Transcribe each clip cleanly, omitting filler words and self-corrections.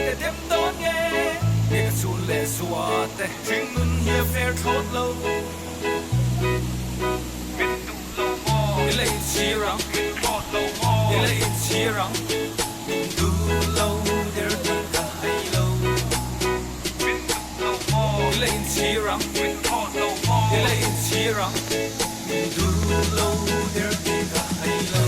để đêm đón nghe nghe chu lệ xua tê chính nun hiệp fair thốt lâu bên tu lâu mò để lấy chi răng bọt lâu mò để lấy chi răng tu lâu để được cả hai lâu bên tu lâu mò để lấy chi răng bọt lâu mò để lấy chi răng tu lâu để được cả hai lâu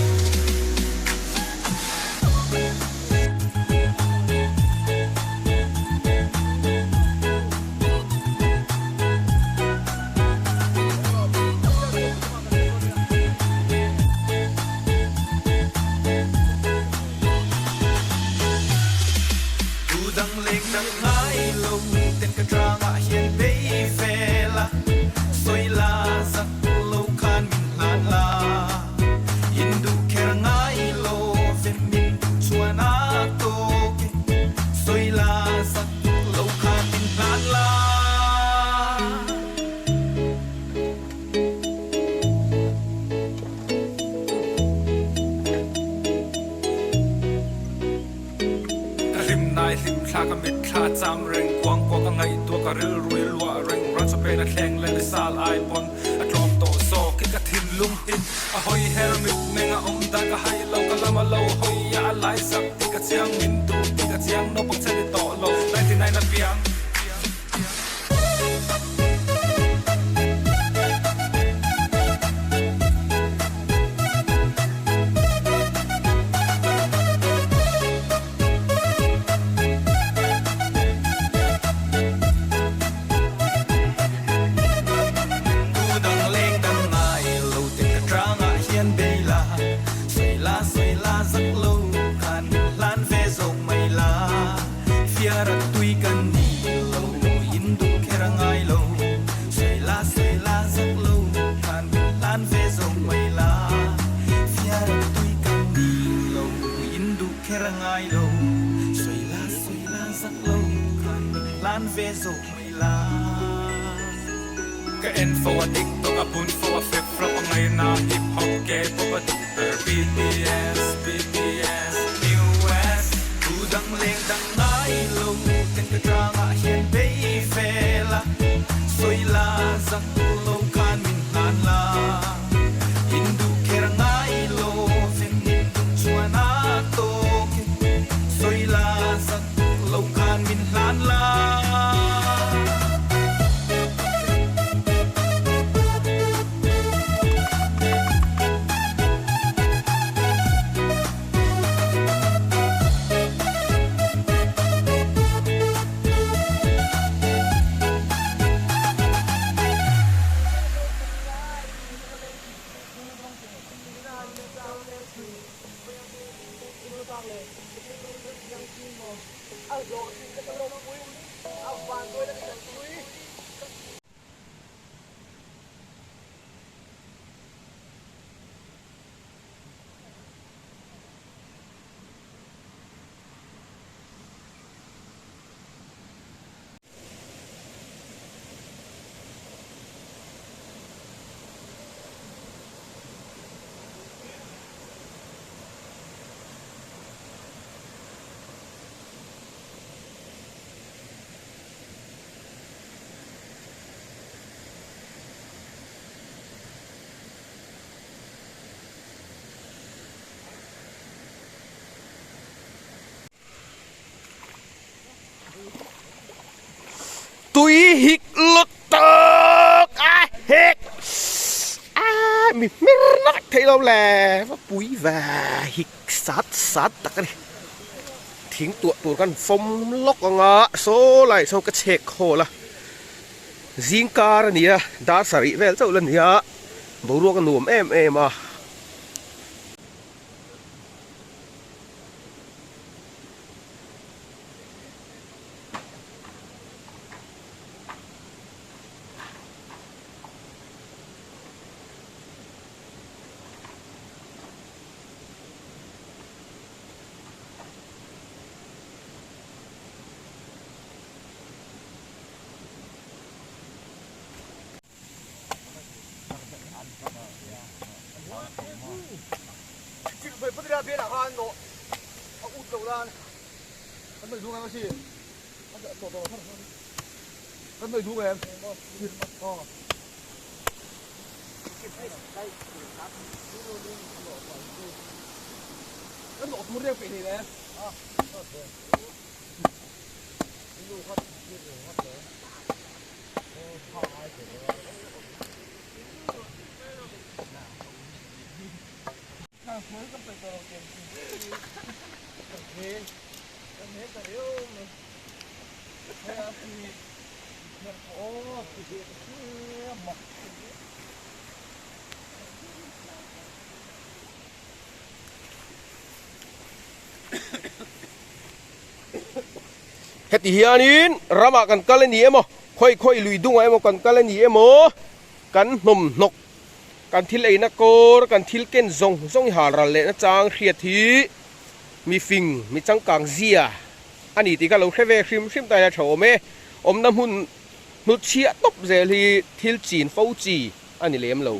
ข้าก็มิดข้าจำเร่งกวางกว่าก็ไงตัวก็เรือรวยลัวเร่งรักจะเป็นแข่งเล่นในซาลไอบอลตรอมโตโซกิกะทิมลุงหินหอยเฮลมิดเมงอมตาก็ให้เราก็ละมาเราหอยยาไหลสักที่กะเจียงมินตูที่กะเจียงนกปังเชนต่อเราได้ที่ไหนนัดเบียงก็เอ็นโฟร์ดิกตัวกับบุญโฟร์เฟกฟลับเอาไงนะฮิปฮอปเกย์ปกติเตอร์ BTS BTS New West ดูดังเลงดังไงลงกันกระจางอาเฮียนเบย์เฟล่าสวยลาสักโลกานมินนานลาฮินดูเครังไงโลเฟนินดุชวนาโตเกสวยลาสักโลกานมินนานลาตุยหิกลุดตกเฮกมีไม่รักที่เราแหละว่าปุ๋ยว่าหิกสัดตะกันทิ้งตัวกันฟมล็อกงะโซ่ไหลโซ่กระเชกโคละจิงการเนี่ยดาสริเวลเจ้าละเนี่ยบรัวกันหนุ่มเอ็ม Anh mày đúng không chị? Anh tổ tổ thật. Anh mày đúng em. Ờ. Anh lột một đeo cái này nè. À. Mới có phải tờ tiền. Thế. Anh hết cả yếu mà. Thế thì ô thì mà heti hianin rama kan kalani emo khoi lui dunga emo kan kalani emo kan nom nok kan thil eina kor kan thil ken zong haral le na chang khriat hi mi fing mi changkang zia ani ti ka lo khrewe hrim ta na thome om nam hun nut chia top zel hi thil chin fo chi ani lem lo